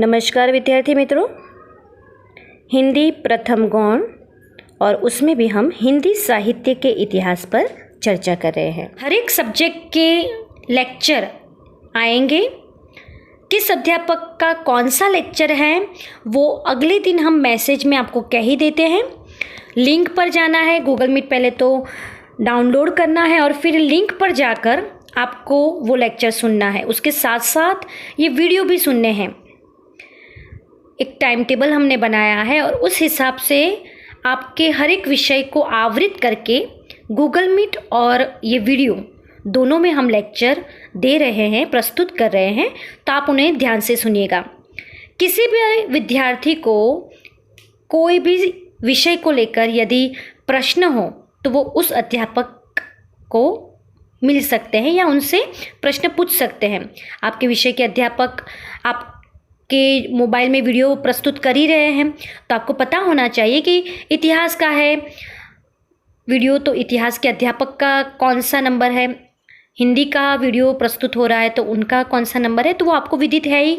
नमस्कार विद्यार्थी मित्रों, हिंदी प्रथम गौण और उसमें भी हम हिंदी साहित्य के इतिहास पर चर्चा कर रहे हैं। हर एक सब्जेक्ट के लेक्चर आएंगे। किस अध्यापक का कौन सा लेक्चर है वो अगले दिन हम मैसेज में आपको कह ही देते हैं। लिंक पर जाना है, गूगल मीट पहले तो डाउनलोड करना है और फिर लिंक पर जाकर आपको वो लेक्चर सुनना है। उसके साथ साथ ये वीडियो भी सुनने हैं। एक टाइम टेबल हमने बनाया है और उस हिसाब से आपके हर एक विषय को आवृत करके गूगल मीट और ये वीडियो दोनों में हम लेक्चर दे रहे हैं, प्रस्तुत कर रहे हैं, तो आप उन्हें ध्यान से सुनिएगा। किसी भी विद्यार्थी को कोई भी विषय को लेकर यदि प्रश्न हो तो वो उस अध्यापक को मिल सकते हैं या उनसे प्रश्न पूछ सकते हैं। आपके विषय के अध्यापक आपके मोबाइल में वीडियो प्रस्तुत कर ही रहे हैं, तो आपको पता होना चाहिए कि इतिहास का है वीडियो तो इतिहास के अध्यापक का कौन सा नंबर है, हिंदी का वीडियो प्रस्तुत हो रहा है तो उनका कौन सा नंबर है, तो वो आपको विदित है ही।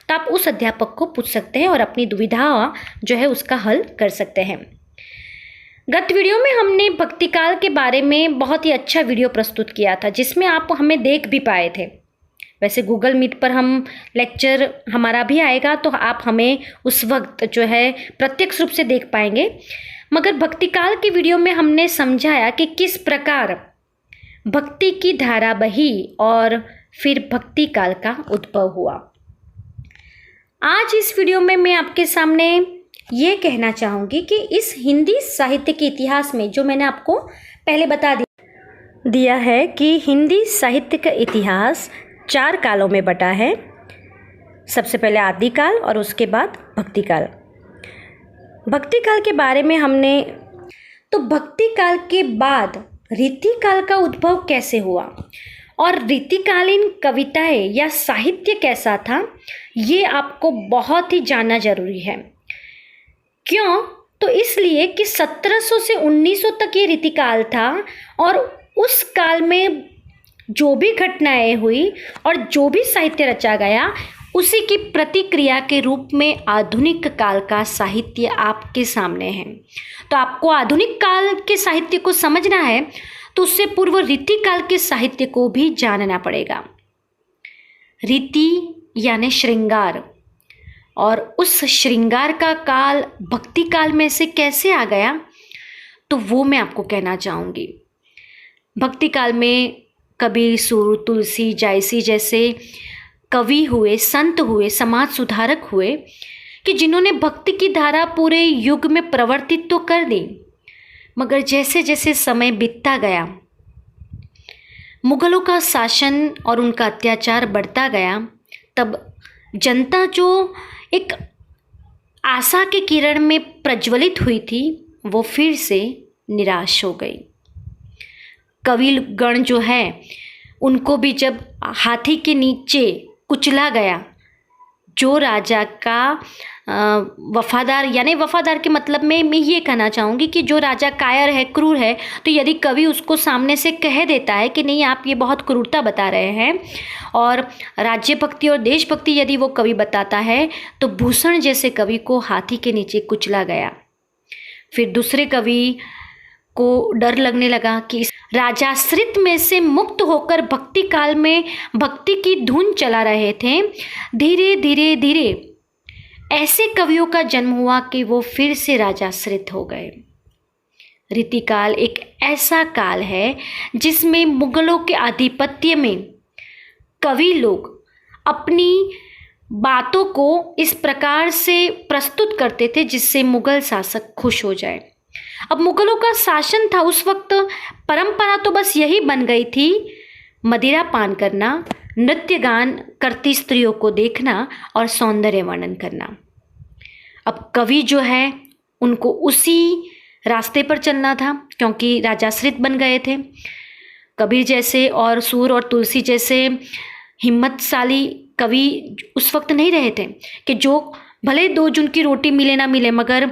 तो आप उस अध्यापक को पूछ सकते हैं और अपनी दुविधा जो है उसका हल कर सकते हैं। गत वीडियो में हमने भक्तिकाल के बारे में बहुत ही अच्छा वीडियो प्रस्तुत किया था, जिसमें आप हमें देख भी पाए थे। वैसे गूगल मीट पर हम लेक्चर हमारा भी आएगा तो आप हमें उस वक्त जो है प्रत्यक्ष रूप से देख पाएंगे। मगर भक्तिकाल के वीडियो में हमने समझाया कि किस प्रकार भक्ति की धारा बही और फिर भक्तिकाल का उद्भव हुआ। आज इस वीडियो में मैं आपके सामने ये कहना चाहूँगी कि इस हिंदी साहित्य के इतिहास में जो मैंने आपको पहले बता दिया है कि हिंदी साहित्य का इतिहास 4 कालों में बटा है। सबसे पहले आदिकाल और उसके बाद भक्तिकाल। भक्तिकाल के बारे में हमने तो भक्तिकाल के बाद रीतिकाल का उद्भव कैसे हुआ और रीतिकालीन कविताएं या साहित्य कैसा था, ये आपको बहुत ही जानना जरूरी है। क्यों? तो इसलिए कि 1700 से 1900 तक ये रीतिकाल था और उस काल में जो भी घटनाएं हुई और जो भी साहित्य रचा गया उसी की प्रतिक्रिया के रूप में आधुनिक काल का साहित्य आपके सामने है। तो आपको आधुनिक काल के साहित्य को समझना है तो उससे पूर्व रीतिकाल के साहित्य को भी जानना पड़ेगा। रीति यानी श्रृंगार, और उस श्रृंगार का काल भक्ति काल में से कैसे आ गया तो वो मैं आपको कहना चाहूँगी। भक्ति काल में कबीर, सूर, तुलसी, जायसी जैसे कवि हुए, संत हुए, समाज सुधारक हुए कि जिन्होंने भक्ति की धारा पूरे युग में प्रवर्तित तो कर दी, मगर जैसे जैसे समय बीतता गया, मुगलों का शासन और उनका अत्याचार बढ़ता गया, तब जनता जो एक आशा के किरण में प्रज्वलित हुई थी वो फिर से निराश हो गई। कवि गण जो है उनको भी जब हाथी के नीचे कुचला गया, जो राजा का वफादार, यानी वफादार के मतलब में मैं ये कहना चाहूँगी कि जो राजा कायर है, क्रूर है, तो यदि कवि उसको सामने से कह देता है कि नहीं आप ये बहुत क्रूरता बता रहे हैं, और राज्य भक्ति और देशभक्ति यदि वो कवि बताता है, तो भूषण जैसे कवि को हाथी के नीचे कुचला गया। फिर दूसरे कवि को डर लगने लगा कि राजाश्रित में से मुक्त होकर भक्ति काल में भक्ति की धुन चला रहे थे। धीरे धीरे धीरे ऐसे कवियों का जन्म हुआ कि वो फिर से राजाश्रित हो गए। रीतिकाल एक ऐसा काल है जिसमें मुगलों के आधिपत्य में कवि लोग अपनी बातों को इस प्रकार से प्रस्तुत करते थे जिससे मुगल शासक खुश हो जाए। अब मुगलों का शासन था उस वक्त, परंपरा तो बस यही बन गई थी, मदिरा पान करना, नृत्य गान करती स्त्रियों को देखना और सौंदर्य वर्णन करना। अब कवि जो है उनको उसी रास्ते पर चलना था क्योंकि राजाश्रित बन गए थे। कबीर जैसे और सूर और तुलसी जैसे हिम्मतशाली कवि उस वक्त नहीं रहे थे कि जो भले 2 जून की रोटी मिले ना मिले मगर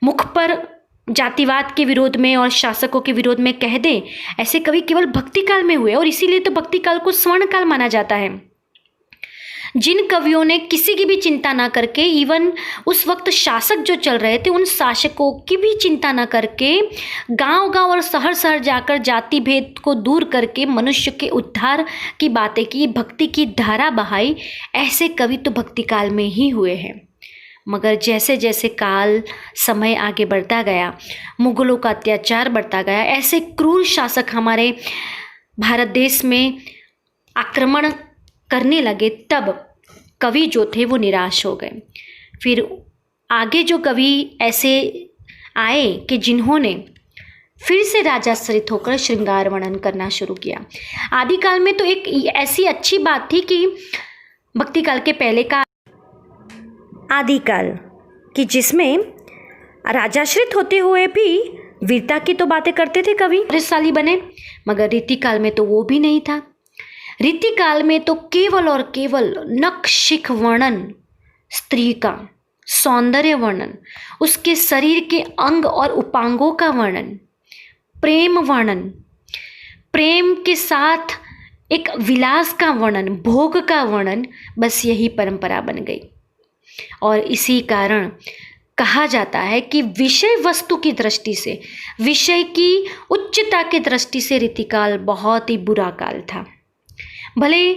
मुख पर जातिवाद के विरोध में और शासकों के विरोध में कह दे। ऐसे कवि केवल भक्ति काल में हुए और इसीलिए तो भक्ति काल को स्वर्ण काल माना जाता है। जिन कवियों ने किसी की भी चिंता ना करके, इवन उस वक्त शासक जो चल रहे थे उन शासकों की भी चिंता ना करके, गांव-गांव और शहर-शहर जाकर जाति भेद को दूर करके मनुष्य के उद्धार की बातें की, भक्ति की धारा बहाई, ऐसे कवि तो भक्ति काल में ही हुए हैं। मगर जैसे जैसे काल समय आगे बढ़ता गया, मुगलों का अत्याचार बढ़ता गया, ऐसे क्रूर शासक हमारे भारत देश में आक्रमण करने लगे, तब कवि जो थे वो निराश हो गए। फिर आगे जो कवि ऐसे आए कि जिन्होंने फिर से राजाश्रित होकर श्रृंगार वर्णन करना शुरू किया। आदिकाल में तो एक ऐसी अच्छी बात थी कि भक्ति काल के पहले का आदिकाल कि जिसमें राजाश्रित होते हुए भी वीरता की तो बातें करते थे कवि, प्रभावशाली बने। मगर रीतिकाल में तो वो भी नहीं था। रीतिकाल में तो केवल और केवल नख-शिख वर्णन, स्त्री का सौंदर्य वर्णन, उसके शरीर के अंग और उपांगों का वर्णन, प्रेम वर्णन, प्रेम के साथ एक विलास का वर्णन, भोग का वर्णन, बस यही परंपरा बन गई। और इसी कारण कहा जाता है कि विषय वस्तु की दृष्टि से, विषय की उच्चता की दृष्टि से रीतिकाल बहुत ही बुरा काल था। भले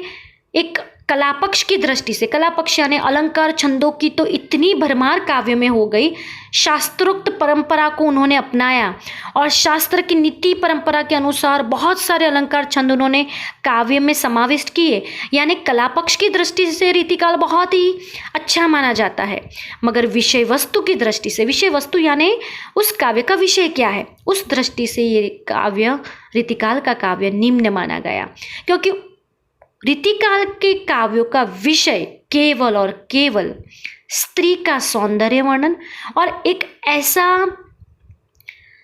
एक कला पक्ष की दृष्टि से, कला पक्ष यानी अलंकार छंदों की तो इतनी भरमार काव्य में हो गई, शास्त्रोक्त परंपरा को उन्होंने अपनाया और शास्त्र की नीति परंपरा के अनुसार बहुत सारे अलंकार छंद उन्होंने काव्य में समाविष्ट किए, यानी कला पक्ष की दृष्टि से रीतिकाल बहुत ही अच्छा माना जाता है। मगर विषय वस्तु की दृष्टि से, विषय वस्तु यानी उस काव्य का विषय क्या है, उस दृष्टि से ये काव्य, रीतिकाल का काव्य निम्न माना गया, क्योंकि रीतिकाल के काव्यों का विषय केवल और केवल स्त्री का सौंदर्य वर्णन और एक ऐसा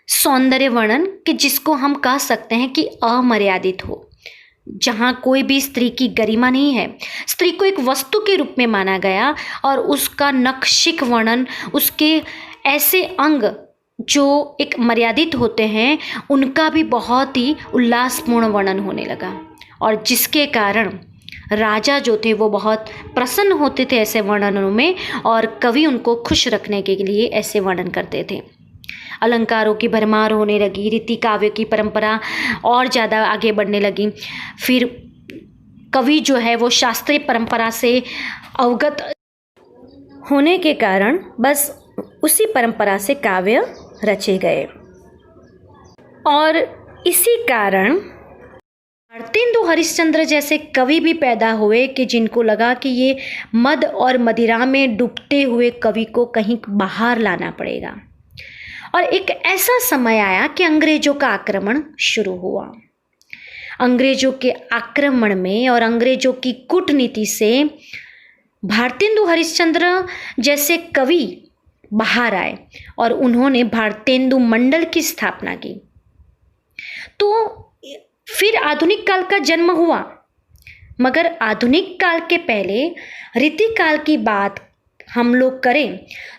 सौंदर्य वर्णन कि जिसको हम कह सकते हैं कि अमर्यादित हो, जहाँ कोई भी स्त्री की गरिमा नहीं है। स्त्री को एक वस्तु के रूप में माना गया और उसका नख-शिख वर्णन, उसके ऐसे अंग जो एक मर्यादित होते हैं, उनका भी बहुत ही उल्लासपूर्ण वर्णन होने लगा और जिसके कारण राजा जो थे वो बहुत प्रसन्न होते थे ऐसे वर्णनों में और कवि उनको खुश रखने के लिए ऐसे वर्णन करते थे। अलंकारों की भरमार होने लगी, रीति काव्य की परंपरा और ज़्यादा आगे बढ़ने लगी। फिर कवि जो है वो शास्त्रीय परंपरा से अवगत होने के कारण बस उसी परंपरा से काव्य रचे गए और इसी कारण भारतेंदु हरिश्चंद्र जैसे कवि भी पैदा हुए कि जिनको लगा कि ये मद और मदिरा में डूबते हुए कवि को कहीं बाहर लाना पड़ेगा। और एक ऐसा समय आया कि अंग्रेजों का आक्रमण शुरू हुआ। अंग्रेजों के आक्रमण में और अंग्रेजों की कूटनीति से भारतेंदु हरिश्चंद्र जैसे कवि बाहर आए और उन्होंने भारतेंदु मंडल की स्थापना की। तो फिर आधुनिक काल का जन्म हुआ। मगर आधुनिक काल के पहले रीतिकाल की बात हम लोग करें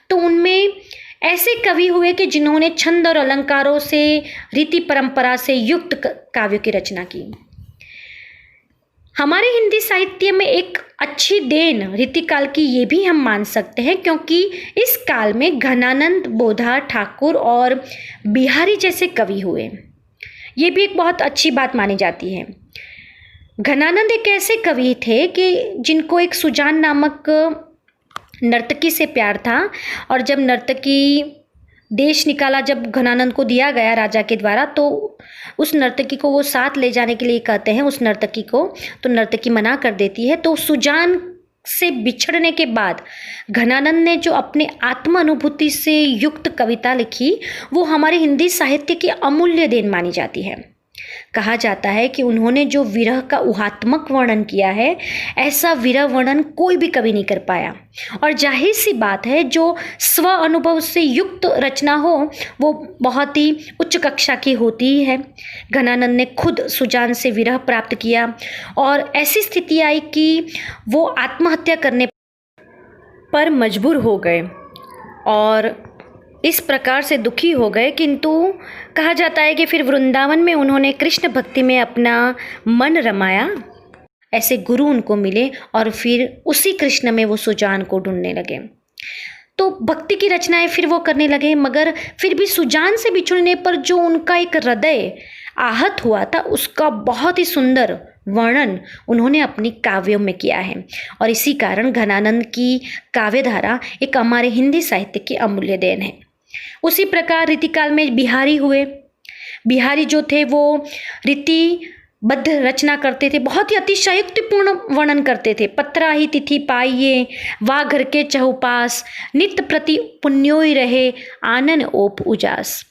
तो उनमें ऐसे कवि हुए कि जिन्होंने छंद और अलंकारों से, रीति परंपरा से युक्त काव्य की रचना की। हमारे हिंदी साहित्य में एक अच्छी देन रीतिकाल की ये भी हम मान सकते हैं, क्योंकि इस काल में घनानंद, बोधा, ठाकुर और बिहारी जैसे कवि हुए। ये भी एक बहुत अच्छी बात मानी जाती है। घनानंद एक ऐसे कवि थे कि जिनको एक सुजान नामक नर्तकी से प्यार था और जब नर्तकी देश निकाला, जब घनानंद को दिया गया राजा के द्वारा, तो उस नर्तकी को वो साथ ले जाने के लिए कहते हैं उस नर्तकी को, तो नर्तकी मना कर देती है। तो सुजान से बिछड़ने के बाद घनानंद ने जो अपने आत्म अनुभूति से युक्त कविता लिखी, वो हमारे हिंदी साहित्य की अमूल्य देन मानी जाती है। कहा जाता है कि उन्होंने जो विरह का ऊहात्मक वर्णन किया है, ऐसा विरह वर्णन कोई भी कवि नहीं कर पाया। और जाहिर सी बात है, जो स्व अनुभव से युक्त रचना हो वो बहुत ही उच्च कक्षा की होती ही है। घनानंद ने खुद सुजान से विरह प्राप्त किया और ऐसी स्थिति आई कि वो आत्महत्या करने पर मजबूर हो गए और इस प्रकार से दुखी हो गए। किंतु कहा जाता है कि फिर वृंदावन में उन्होंने कृष्ण भक्ति में अपना मन रमाया। ऐसे गुरु उनको मिले और फिर उसी कृष्ण में वो सुजान को ढूंढने लगे। तो भक्ति की रचनाएं फिर वो करने लगे, मगर फिर भी सुजान से बिछुड़ने पर जो उनका एक हृदय आहत हुआ था उसका बहुत ही सुंदर वर्णन उन्होंने अपनी काव्यों में किया है। और इसी कारण घनानंद की काव्यधारा एक हमारे हिंदी साहित्य की अमूल्य देन है। उसी प्रकार रीतिकाल में बिहारी हुए। बिहारी जो थे वो रीति बद्ध रचना करते थे, बहुत ही अतिशयोक्तिपूर्ण वर्णन करते थे। पत्रा ही तिथि पाइये, वा घर के चहुपास, नित्य प्रति पुण्योई रहे, आनन ओप उजास।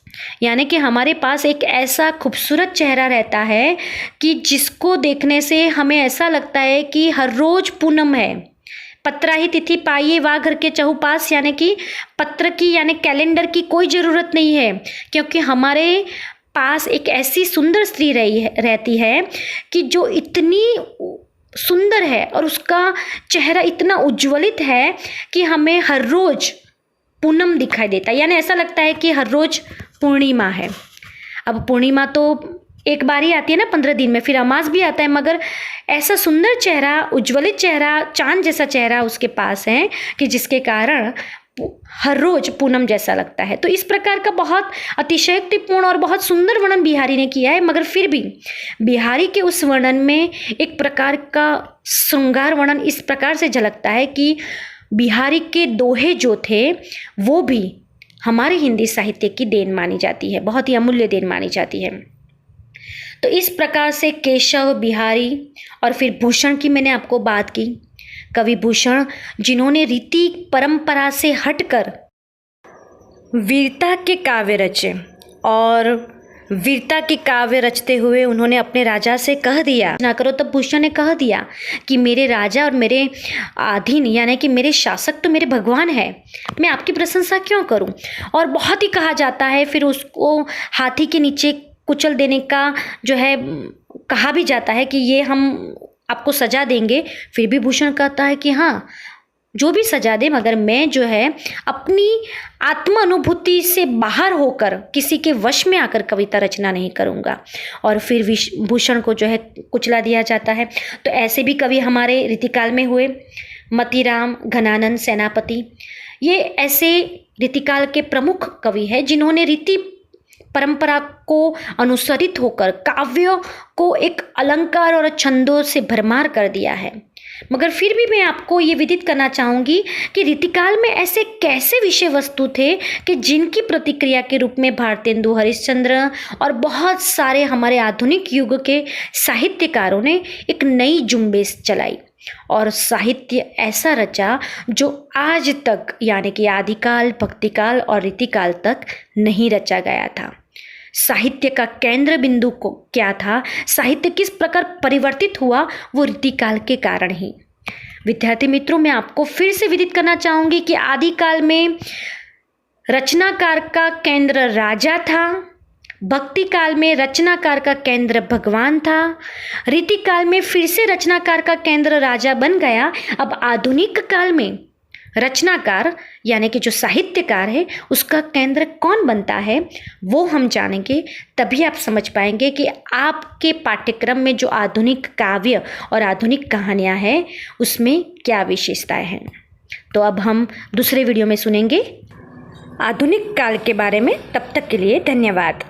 यानी कि हमारे पास एक ऐसा खूबसूरत चेहरा रहता है कि जिसको देखने से हमें ऐसा लगता है कि हर रोज पूनम है। पत्रा ही तिथि पाइये, वा घर के चहुपास, यानी कि पत्र की यानी कैलेंडर की कोई ज़रूरत नहीं है, क्योंकि हमारे पास एक ऐसी सुंदर स्त्री रहती है कि जो इतनी सुंदर है और उसका चेहरा इतना उज्ज्वलित है कि हमें हर रोज पूनम दिखाई देता है, यानी ऐसा लगता है कि हर रोज पूर्णिमा है। अब पूर्णिमा तो एक बार ही आती है ना 15 दिन में, फिर अमास भी आता है, मगर ऐसा सुंदर चेहरा, उज्ज्वलित चेहरा, चांद जैसा चेहरा उसके पास है कि जिसके कारण हर रोज पूनम जैसा लगता है। तो इस प्रकार का बहुत अतिशयोक्तिपूर्ण और बहुत सुंदर वर्णन बिहारी ने किया है, मगर फिर भी बिहारी के उस वर्णन में एक प्रकार का श्रृंगार वर्णन इस प्रकार से झलकता है कि बिहारी के दोहे जो थे वो भी हमारे हिंदी साहित्य की देन मानी जाती है, बहुत ही अमूल्य देन मानी जाती है। तो इस प्रकार से केशव, बिहारी और फिर भूषण की मैंने आपको बात की। कवि भूषण जिन्होंने रीति परंपरा से हटकर वीरता के काव्य रचे, और वीरता के काव्य रचते हुए उन्होंने अपने राजा से कह दिया ना करो, तब भूषण ने कह दिया कि मेरे राजा और मेरे अधीन यानी कि मेरे शासक तो मेरे भगवान है, मैं आपकी प्रशंसा क्यों करूं। और बहुत ही कहा जाता है, फिर उसको हाथी के नीचे कुचल देने का जो है कहा भी जाता है कि ये हम आपको सजा देंगे। फिर भी भूषण कहता है कि हाँ, जो भी सजा दे, मगर मैं जो है अपनी आत्म अनुभूति से बाहर होकर किसी के वश में आकर कविता रचना नहीं करूँगा। और फिर भूषण को जो है कुचला दिया जाता है। तो ऐसे भी कवि हमारे रीतिकाल में हुए। मतीराम, घनानंद, सेनापति, ये ऐसे रीतिकाल के प्रमुख कवि हैं जिन्होंने रीति परंपरा को अनुसरित होकर काव्यों को एक अलंकार और छंदों से भरमार कर दिया है। मगर फिर भी मैं आपको ये विदित करना चाहूँगी कि रीतिकाल में ऐसे कैसे विषय वस्तु थे कि जिनकी प्रतिक्रिया के रूप में भारतेंदु हरिश्चंद्र और बहुत सारे हमारे आधुनिक युग के साहित्यकारों ने एक नई जुम्बेश चलाई और साहित्य ऐसा रचा जो आज तक यानी कि आदिकाल, भक्तिकाल और रीतिकाल तक नहीं रचा गया था। साहित्य का केंद्र बिंदु को क्या था, साहित्य किस प्रकार परिवर्तित हुआ, वो रीतिकाल के कारण ही। विद्यार्थी मित्रों, मैं आपको फिर से विदित करना चाहूँगी कि आदिकाल में रचनाकार का केंद्र राजा था, भक्ति काल में रचनाकार का केंद्र भगवान था, रीतिकाल में फिर से रचनाकार का केंद्र राजा बन गया। अब आधुनिक काल में रचनाकार यानी कि जो साहित्यकार है उसका केंद्र कौन बनता है वो हम जानेंगे, तभी आप समझ पाएंगे कि आपके पाठ्यक्रम में जो आधुनिक काव्य और आधुनिक कहानियाँ हैं उसमें क्या विशेषताएं हैं। तो अब हम दूसरे वीडियो में सुनेंगे आधुनिक काल के बारे में। तब तक के लिए धन्यवाद।